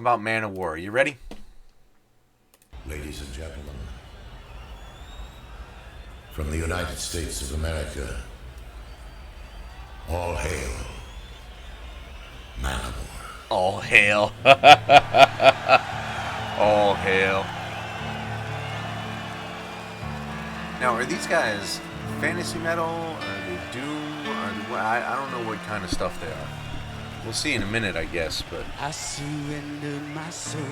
about Manowar. You ready? Ladies and gentlemen, from the United States of America, all hail Manowar. All hail. All hail. Now, are these guys fantasy metal? Are they doom? I don't know what kind of stuff they are. We'll see in a minute, I guess, but... I surrender my soul.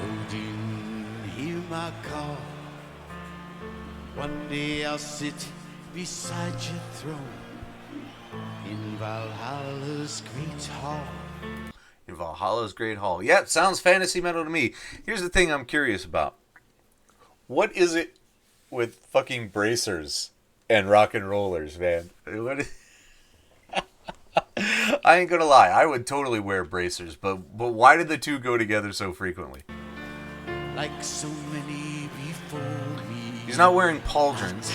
Odin, hear my call. One day I'll sit beside your throne in Valhalla's great hall. In Valhalla's great hall. Yeah, sounds fantasy metal to me. Here's the thing I'm curious about. What is it with fucking bracers and rock and rollers, man? I ain't gonna lie, I would totally wear bracers, but why did the two go together so frequently? Like so many before me. He's not wearing pauldrons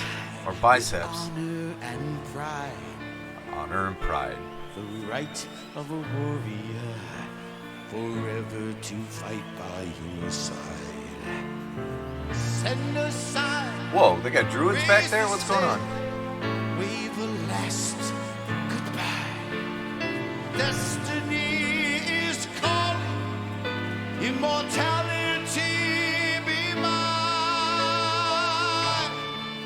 or biceps. Honor and pride. Honor and pride. The right of a warrior, forever to fight by your side. Send aside. Whoa, they got druids back there? What's going on? Wave a last goodbye. Destiny is calling. Immortality be mine.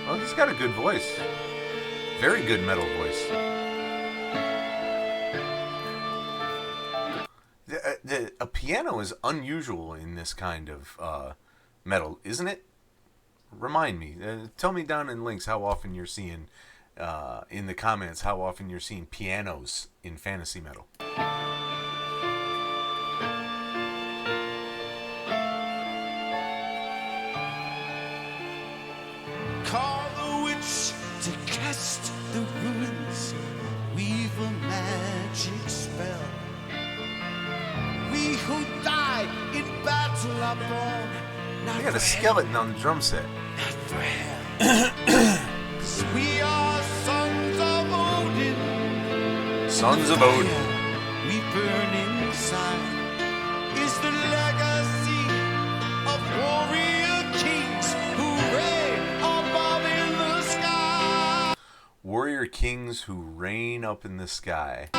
Well, he's got a good voice. Very good metal voice. A piano is unusual in this kind of metal, isn't it? Remind me. Tell me down in links how often you're seeing, in the comments, how often you're seeing pianos in fantasy metal. Call the witch to cast the ruins. Weave a magic spell. We who died in battle are born. They got a skeleton on the drum set. Not for hell. 'Cause we are sons of Odin. Sons of Odin. We burn inside. Is the legacy of warrior kings who reign above in the sky. Warrior kings who reign up in the sky.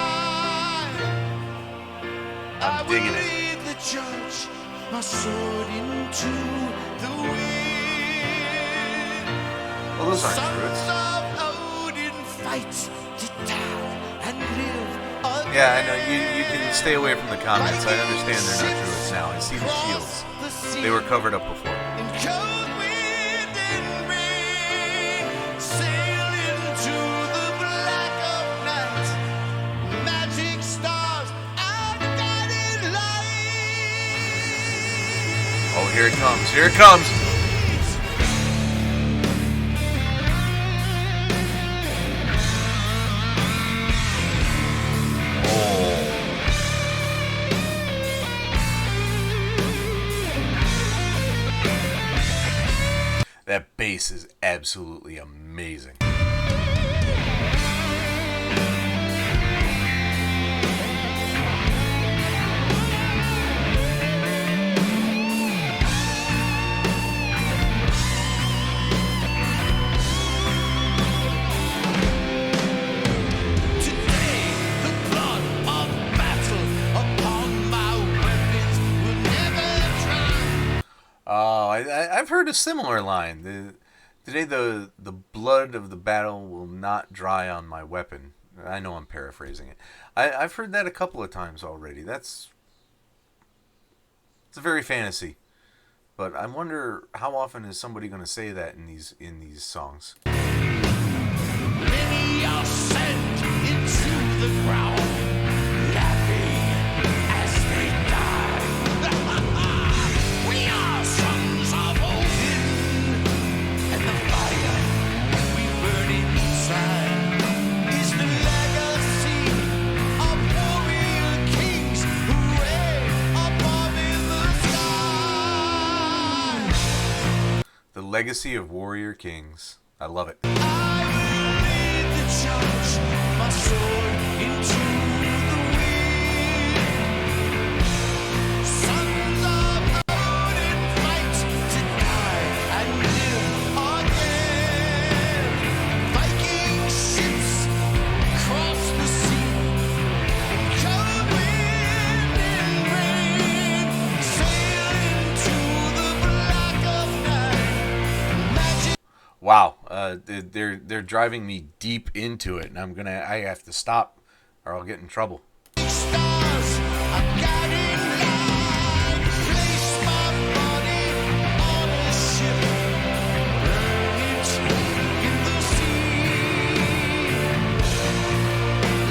I'm digging it. Lead the church, my sword into the wind. Well, those aren't druids. Sons of Odin fight to die and live again. Yeah, I know. You can stay away from the comments. I understand they're not druids now. I see the shields. They were covered up before. In cold wind and rain, sail into the black of night. Magic stars and guiding light. Oh, here it comes. Here it comes. That bass is absolutely amazing. Today, the blood of battle upon my weapons will never dry. Oh, I've heard a similar line. Today the blood of the battle will not dry on my weapon. I know I'm paraphrasing it. I've heard that a couple of times already. It's very fantasy. But I wonder how often is somebody going to say that in these songs. Many are sent into the ground, laughing as they die. We are sons of Odin, and the fire we burn inside is the legacy of warrior kings who reign above in the sky. The legacy of warrior kings. I love it. I will lead the charge, my sword into the wind. They're driving me deep into it, and I have to stop, or I'll get in trouble. Stars are guiding light. Place my body on a ship. Burn it in the sea.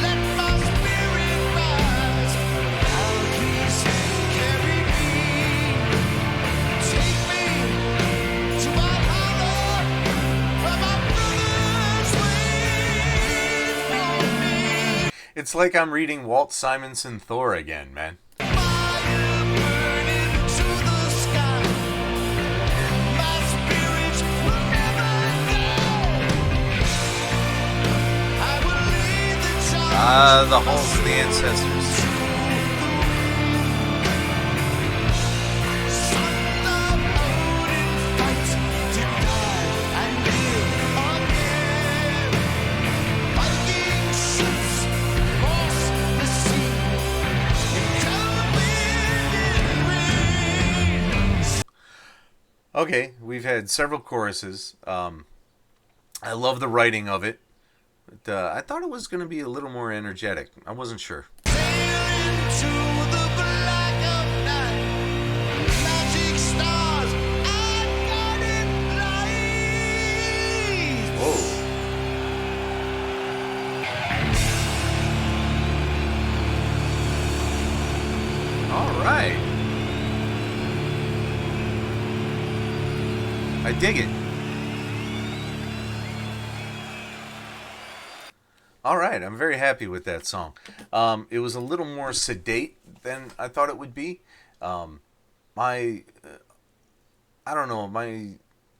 Let my spirit rise. I'll please carry me. Take me to Valhalla, where my brothers wait for me. It's like I'm reading Walt Simonson Thor again, man. Fire burning to the sky. My spirit will never die. I will lead the charge. The halls of the ancestors. Son of Odin, fight to die and live again. Viking ships cross the sea. Okay, we've had several choruses. I love the writing of it, but I thought it was going to be a little more energetic. I wasn't sure. Whoa. All right. I dig it. All right, I'm very happy with that song. It was a little more sedate than I thought it would be. My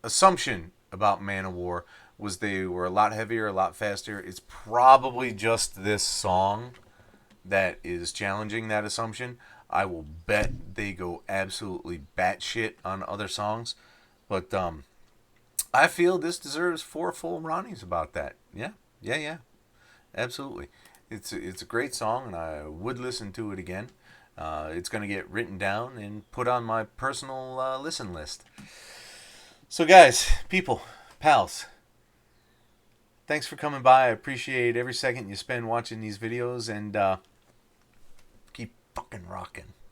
assumption about Manowar was they were a lot heavier, a lot faster. It's probably just this song that is challenging that assumption. I will bet they go absolutely batshit on other songs. But I feel this deserves 4 full Ronnies about that. Yeah. Absolutely. It's a great song, and I would listen to it again. It's going to get written down and put on my personal listen list. So guys, people, pals, thanks for coming by. I appreciate every second you spend watching these videos, and keep fucking rocking.